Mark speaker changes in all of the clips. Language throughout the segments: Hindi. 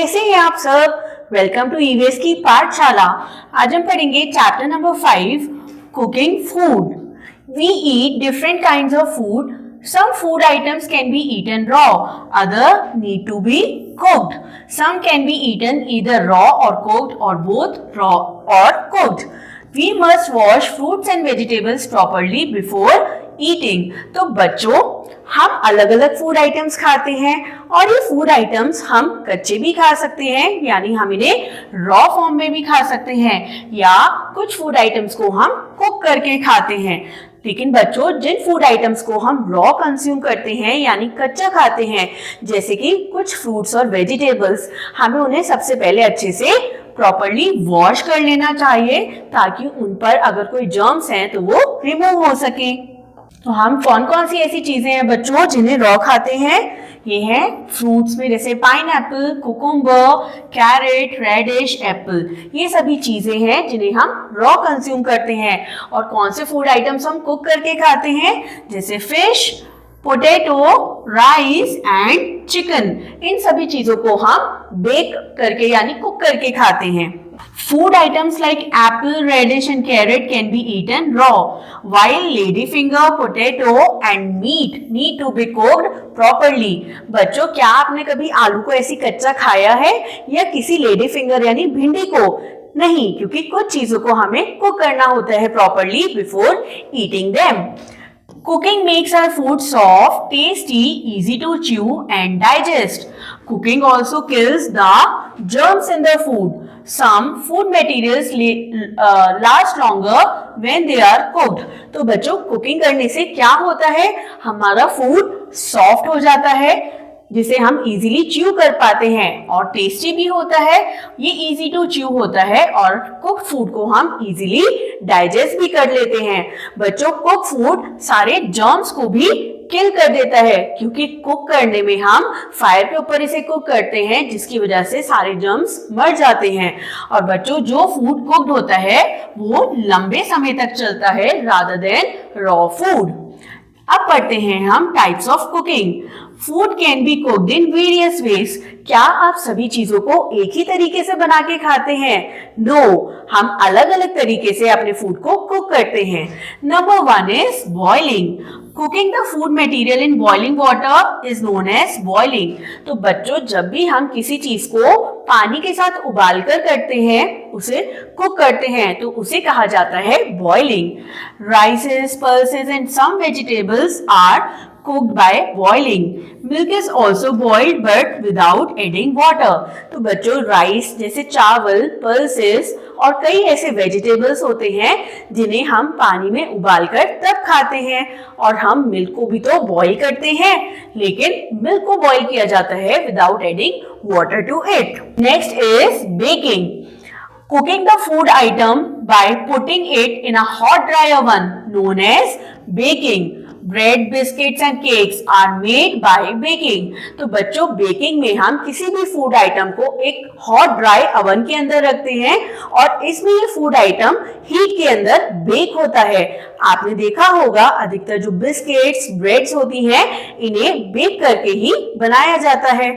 Speaker 1: कैसे हैं आप सब। वेलकम टू ईवीएस की पाठशाला। आज हम पढ़ेंगे chapter number 5 cooking food. We eat different kinds of food. Some food items can be eaten raw, other need to be cooked. Some can be eaten either raw or cooked or both raw or cooked. We must wash fruits and vegetables properly before eating. तो बच्चों, हम अलग अलग फूड आइटम्स खाते हैं और ये फूड आइटम्स हम कच्चे भी खा सकते हैं, यानी हम इन्हें रॉ फॉर्म में भी खा सकते हैं, या कुछ फूड आइटम्स को हम कुक करके खाते हैं। लेकिन बच्चों, जिन फूड आइटम्स को हम रॉ कंज्यूम करते हैं यानी कच्चा खाते हैं, जैसे कि कुछ फ्रूट्स और वेजिटेबल्स, हमें उन्हें सबसे पहले अच्छे से प्रॉपर्ली वॉश कर लेना चाहिए ताकि उन पर अगर कोई जर्म्स हैं तो वो रिमूव हो सके। तो हम कौन कौन सी ऐसी चीजें हैं बच्चों जिन्हें रॉ खाते हैं? ये है फ्रूट्स में जैसे pineapple, cucumber, carrot, radish, apple, ये सभी चीजें हैं जिन्हें हम रॉ कंज्यूम करते हैं। और कौन से फूड आइटम्स हम कुक करके खाते हैं? जैसे fish, potato, rice and chicken. इन सभी चीजों को हम बेक करके यानी कुक करके खाते हैं। Food items like apple, radish and carrot can be eaten raw, while ladyfinger, potato and meat need to be cooked properly. बच्चों, क्या आपने कभी आलू को ऐसी कच्चा खाया है या किसी लेडी फिंगर यानी भिंडी को? नहीं, क्योंकि कुछ चीजों को हमें कुक करना होता है properly before eating them. Cooking makes our food soft, tasty, easy to chew and digest. Cooking also kills the germs in the food. Some food materials last longer when they are cooked. तो बच्चों, कुकिंग करने से क्या होता है? हमारा फूड सॉफ्ट हो जाता है, जिसे हम इजीली च्यू कर पाते हैं, और टेस्टी भी होता है। ये इजी टू च्यू होता है और कुक फूड को हम इजीली डाइजेस्ट भी कर लेते हैं। बच्चों, कुक फूड सारे जर्म्स को भी किल कर देता है, क्योंकि कुक करने में हम फायर के ऊपर इसे कुक करते हैं, जिसकी वजह से सारे जर्म्स मर जाते हैं। और बच्चों, जो फूड कुक्ड होता है वो लंबे समय तक चलता है रादर देन रॉ फूड। अब पढ़ते हैं हम types of cooking. Food can be cooked in various ways. क्या आप सभी चीजों को एक ही तरीके से बना के खाते हैं? नो, हम अलग अलग तरीके से अपने फूड को कुक करते हैं। Number 1 is boiling. Cooking the food material in boiling water is known as boiling. तो बच्चों, जब भी हम किसी चीज को पानी के साथ उबाल कर करते हैं, उसे कुक करते हैं, तो उसे कहा जाता है boiling. Rices, pulses and some vegetables are cooked by boiling. Milk is also boiled but without adding water. तो बच्चों, राइस जैसे चावल, पल्सेस और कई ऐसे वेजिटेबल्स होते हैं जिन्हें हम पानी में उबालकर तब खाते हैं। और हम मिल्क को भी तो बॉईल करते हैं, लेकिन मिल्क को बॉईल किया जाता है without adding water to it. Next is baking. Cooking the food item by putting it in a hot dry oven known as baking. Bread, biscuits and cakes are made by baking. तो बच्चों, बेकिंग में हम किसी भी फूड आइटम को एक हॉट ड्राई ओवन के अंदर रखते हैं और इसमें ये फूड आइटम हीट के अंदर बेक होता है। आपने देखा होगा अधिकतर जो बिस्किट्स, ब्रेड्स होती हैं, इन्हें बेक करके ही बनाया जाता है।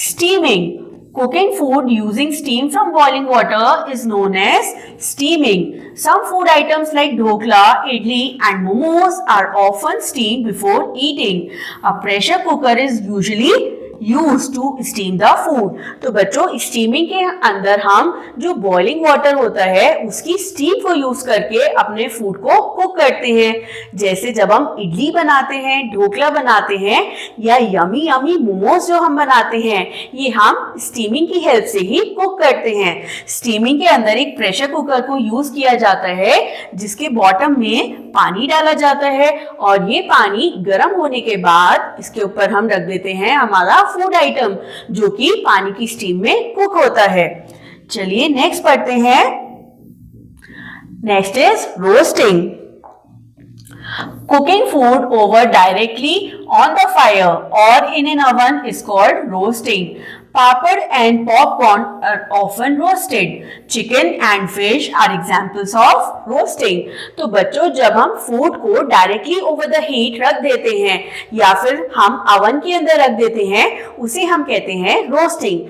Speaker 1: Steaming. Cooking food using steam from boiling water is known as steaming. Some food items like dhokla, idli and momos are often steamed before eating. A pressure cooker is usually used to steam the food. तो बच्चों, स्टीमिंग के अंदर हम जो बॉइलिंग वाटर होता है उसकी स्टीम को यूज करके अपने फूड को कुक करते हैं। जैसे जब हम इडली बनाते हैं, ढोकला बनाते हैं या यमी यमी मोमोज जो हम बनाते हैं, ये हम स्टीमिंग की हेल्प से ही कुक करते हैं। स्टीमिंग के अंदर एक प्रेशर कुकर को यूज किया जाता है, जिसके बॉटम में पानी डाला जाता है और ये पानी गर्म होने के बाद इसके ऊपर हम रख देते हैं हमारा फूड आइटम, जो कि पानी की स्टीम में कुक होता है। चलिए नेक्स्ट पढ़ते हैं। Next is roasting. Cooking food over directly on the fire or in an oven is called roasting. Papad and popcorn are often roasted. Chicken and fish are examples of roasting. तो बच्चों, जब हम फूड को डायरेक्टली ओवर द हीट रख देते हैं या फिर हम अवन के अंदर रख देते हैं, उसे हम कहते हैं रोस्टिंग।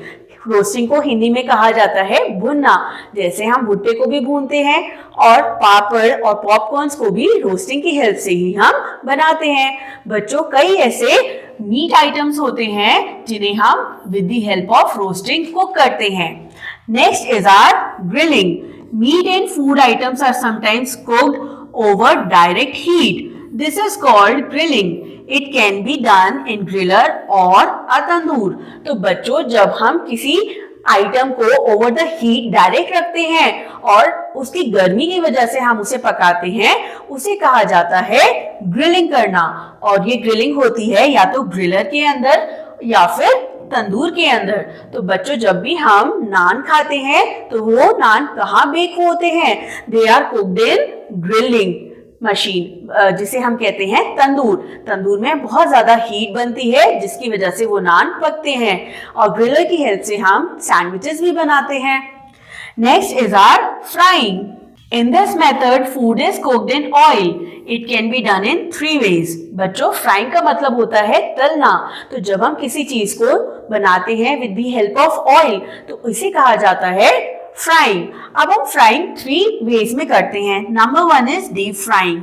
Speaker 1: रोस्टिंग को हिंदी में कहा जाता है भुनना। जैसे हम भुट्टे को भी भूनते हैं और पापड़ और पॉपकॉर्न्स को भी रोस्टिंग की हेल्प से ही हम बनाते हैं। बच्चों, कई ऐसे मीट आइटम्स होते हैं जिन्हें हम with the help of roasting cook करते हैं। Next is our grilling. Meat and food items are sometimes cooked over direct heat. This is called grilling. It can be done in griller or a tandoor. तो बच्चों, जब हम किसी आइटम को ओवर द हीट डायरेक्ट रखते हैं और उसकी गर्मी की वजह से हम उसे पकाते हैं, उसे कहा जाता है ग्रिलिंग करना। और ये ग्रिलिंग होती है या तो ग्रिलर के अंदर या फिर तंदूर के अंदर। तो बच्चों, जब भी हम नान खाते हैं तो वो नान कहाँ बेक होते हैं? They are cooked in grilling machine, जिसे हम कहते हैं तंदूर। तंदूर में बहुत ज्यादा हीट बनती है जिसकी वजह से वो नान पकते हैं और ग्रिलर की हेल्प से हम सैंडविचेस भी बनाते हैं। Next is our frying. In this method, food is cooked in oil. It can be done in 3 ways. बच्चों, फ्राइंग का मतलब होता है तलना। तो जब हम किसी चीज को बनाते हैं with the help of oil, तो इसे कहा जाता है फ्राइंग। अब हम फ्राइंग 3 ways में करते हैं। Number 1 is deep frying.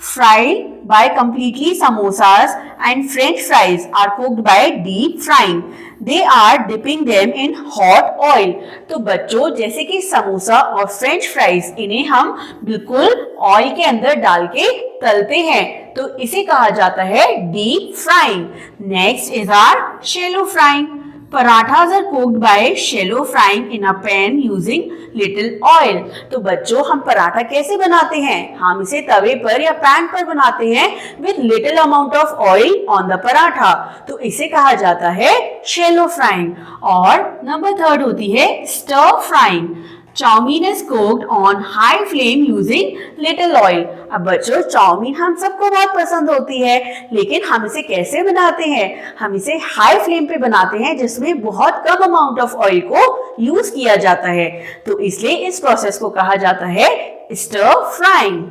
Speaker 1: Fried by completely samosas and French fries are cooked by deep frying. They are dipping them in hot oil. तो बच्चों, जैसे कि समोसा और फ्रेंच फ्राइज, इन्हें हम बिल्कुल ऑयल के अंदर डाल के तलते हैं, तो इसे कहा जाता है deep frying. Next is our shallow frying. Parathas are cooked by shallow frying in a pan using little oil. तो बच्चों, हम पराठा कैसे बनाते हैं? हम इसे तवे पर या पैन पर बनाते हैं with little amount of oil on the paratha, तो इसे कहा जाता है shallow frying। और नंबर 3 होती है stir frying. Chowmein is cooked on high flame using little oil. अब बच्चों, चाउमीन हम सबको बहुत पसंद होती है, लेकिन हम इसे कैसे बनाते हैं? हम इसे हाई फ्लेम पे बनाते हैं जिसमें बहुत कम अमाउंट ऑफ ऑयल को यूज किया जाता है, तो इसलिए इस प्रोसेस को कहा जाता है stir frying.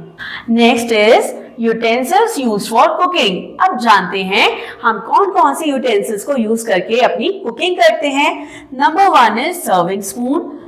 Speaker 1: Next is utensils used for cooking. अब जानते हैं हम कौन कौन से यूटेंसिल्स को यूज करके अपनी कुकिंग करते हैं। Number 1 is serving spoon,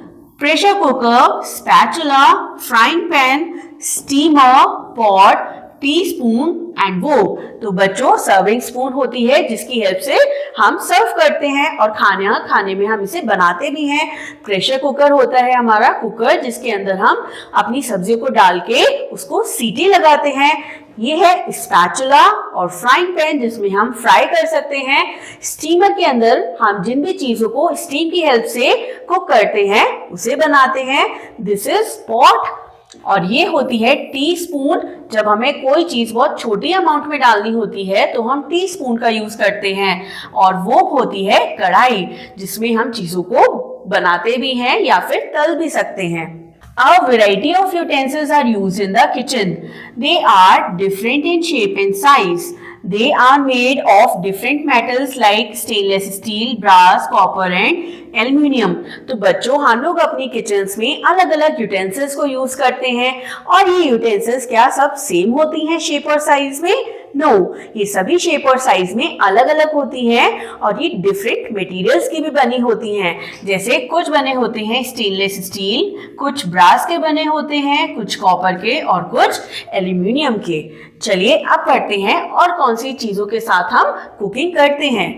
Speaker 1: pressure cooker, spatula, frying pan, steamer, pot, teaspoon and wok. तो बच्चों, सर्विंग स्पून होती है जिसकी हेल्प से हम सर्व करते हैं और खाने में हम इसे बनाते भी हैं। प्रेशर कुकर होता है हमारा कुकर जिसके अंदर हम अपनी सब्जियों को डाल के उसको सीटी लगाते हैं। ये है स्पैचुला और फ्राइंग पैन जिसमें हम फ्राई कर सकते हैं। स्टीमर के अंदर हम जिन भी चीजों को स्टीम की हेल्प से कुक करते हैं उसे बनाते हैं। This is pot. और ये होती है टीस्पून। जब हमें कोई चीज बहुत छोटी अमाउंट में डालनी होती है तो हम टीस्पून का यूज करते हैं। और वो होती है कढ़ाई जिसमें हम चीजों को बनाते भी हैं या फिर तल भी सकते हैं। A variety of utensils are used in the kitchen. They are different in shape and size. They are made of different metals like stainless steel, brass, copper and aluminium. तो बच्चों, हम लोग अपनी किचन्स में अलग अलग यूटेंसिल्स को यूज करते हैं और ये यूटेंसिल्स क्या सब सेम होती हैं शेप और साइज में? नो, ये सभी शेप और साइज में अलग अलग होती हैं और ये डिफरेंट मटेरियल्स की भी बनी होती हैं। जैसे कुछ बने होते हैं स्टेनलेस स्टील, कुछ ब्रास के बने होते हैं, कुछ कॉपर के और कुछ एल्यूमिनियम के। चलिए अब पढ़ते हैं और कौन सी चीजों के साथ हम कुकिंग करते हैं।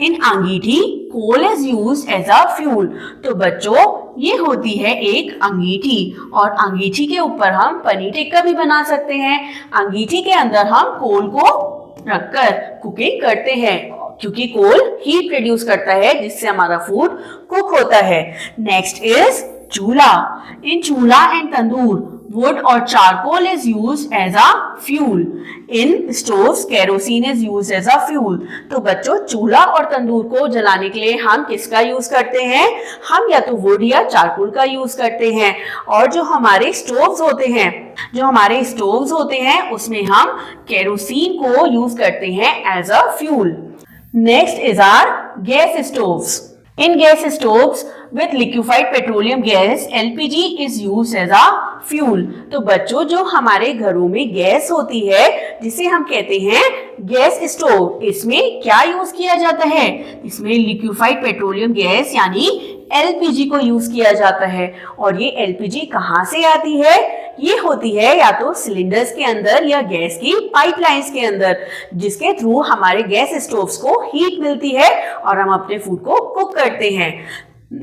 Speaker 1: In angithi coal is used as a fuel. तो बच्चों, ये होती है एक अंगीठी और अंगीठी के ऊपर हम पनीर टिक्का भी बना सकते हैं। अंगीठी के अंदर हम कोल को रखकर कुकिंग करते हैं क्योंकि कोल हीट प्रोड्यूस करता है जिससे हमारा फूड कुक होता है। नेक्स्ट इज चूल्हा। इन चूल्हा and tandoor wood or charcoal is used as a fuel. In stoves, kerosene is used as a fuel. तो बच्चों, चूल्हा और तंदूर को जलाने के लिए हम किसका यूज करते हैं? हम या तो वुड या चारकोल का यूज करते हैं। और जो हमारे स्टोव्स होते हैं उसमें हम केरोसिन को यूज करते हैं as a fuel. Next is our gas stoves. In gas stoves with liquefied petroleum gas, LPG is used as a fuel. तो बच्चों, जो हमारे घरों में गैस होती है जिसे हम कहते हैं गैस स्टोव, इसमें क्या यूज किया जाता है? इसमें लिक्विफाइड पेट्रोलियम गैस यानी एलपीजी को यूज किया जाता है। और ये एलपीजी कहाँ से आती है? ये होती है या तो सिलेंडर्स के अंदर या गैस की पाइपलाइंस के अंदर, जिसके थ्रू हमारे गैस स्टोव्स को हीट मिलती है और हम अपने फूड को कुक करते हैं।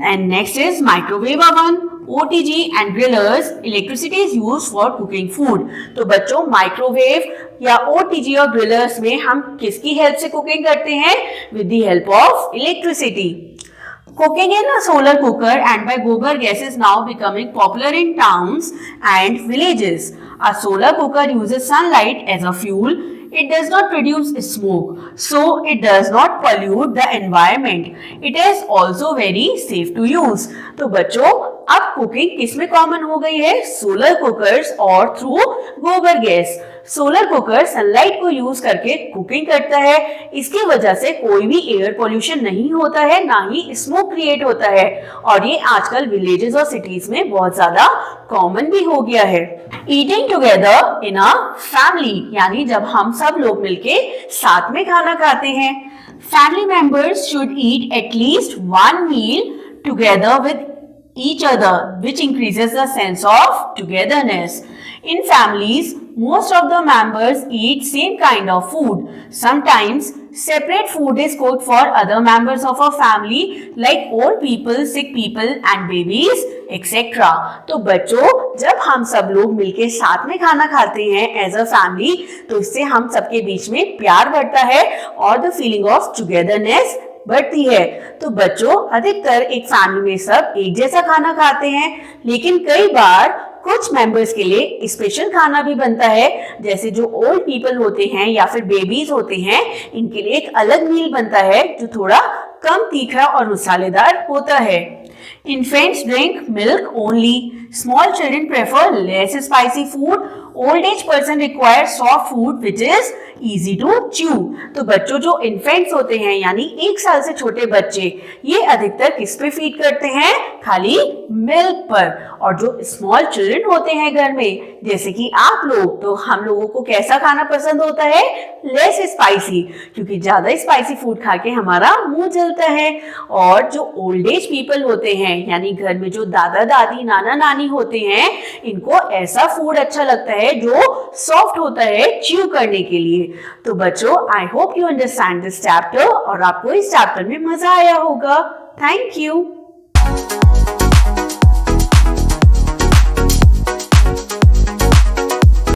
Speaker 1: And next is microwave oven, OTG and grillers. Electricity is used for cooking food. तो बच्चों माइक्रोवेव या OTG और ग्रिलर्स में हम किसकी हेल्प से कुकिंग करते हैं? With the help of electricity. Cooking in a solar cooker and by gobar gas is now becoming popular in towns and villages. A solar cooker uses sunlight as a fuel. It does not produce smoke, so it does not pollute the environment. It is also very safe to use. तो बच्चों अब कुकिंग किसमें कॉमन हो गई है? सोलर कुकर्स और थ्रू गोबर गैस। सोलर कुकर सनलाइट को यूज करके कुकिंग करता है। इसकी वजह से कोई भी एयर पोल्यूशन नहीं होता है, ना ही स्मोक क्रिएट होता है। और ये आजकल विलेजेस और सिटीज में बहुत ज्यादा कॉमन भी हो गया है। Eating together in a family, यानी जब हम सब लोग मिलके साथ में खाना खाते हैं। Family members should eat at least one meal together with each other, which increases the sense of togetherness. In families, most of the members eat same kind of food. Sometimes separate food is cooked for other members of a family like old people, sick people and babies, etc. तो बच्चों जब हम सब लोग मिलके साथ में खाना खाते हैं एज अ फैमिली, तो इससे हम सबके बीच में प्यार बढ़ता है और द फीलिंग ऑफ टुगेदरनेस बढ़ती है। तो बच्चों अधिकतर एक फैमिली में सब एक जैसा खाना खाते हैं, लेकिन कई बार कुछ मेंबर्स के लिए स्पेशल खाना भी बनता है, जैसे जो ओल्ड पीपल होते हैं या फिर बेबीज होते हैं, इनके लिए एक अलग मील बनता है जो थोड़ा कम तीखा और मसालेदार होता है। Infants drink milk only. Small children prefer less spicy food. Old age person require soft food which is easy to chew. तो बच्चों जो इन्फेंट्स होते हैं यानी 1 साल से छोटे बच्चे, ये अधिकतर किस पे फीड करते हैं? खाली मिल्क पर। और जो स्मॉल चिल्ड्रन होते हैं घर में, जैसे कि आप लोग, तो हम लोगों को कैसा खाना पसंद होता है? लेस स्पाइसी, क्योंकि ज्यादा स्पाइसी फूड खा के हमारा मुंह जलता है। और जो ओल्ड एज पीपल होते हैं यानी घर में जो दादा दादी नाना नानी होते हैं, इनको ऐसा फूड अच्छा लगता है जो सॉफ्ट होता है च्यू करने के लिए। तो बच्चों I hope you understand this chapter और आपको इस चैप्टर में मजा आया होगा। Thank you.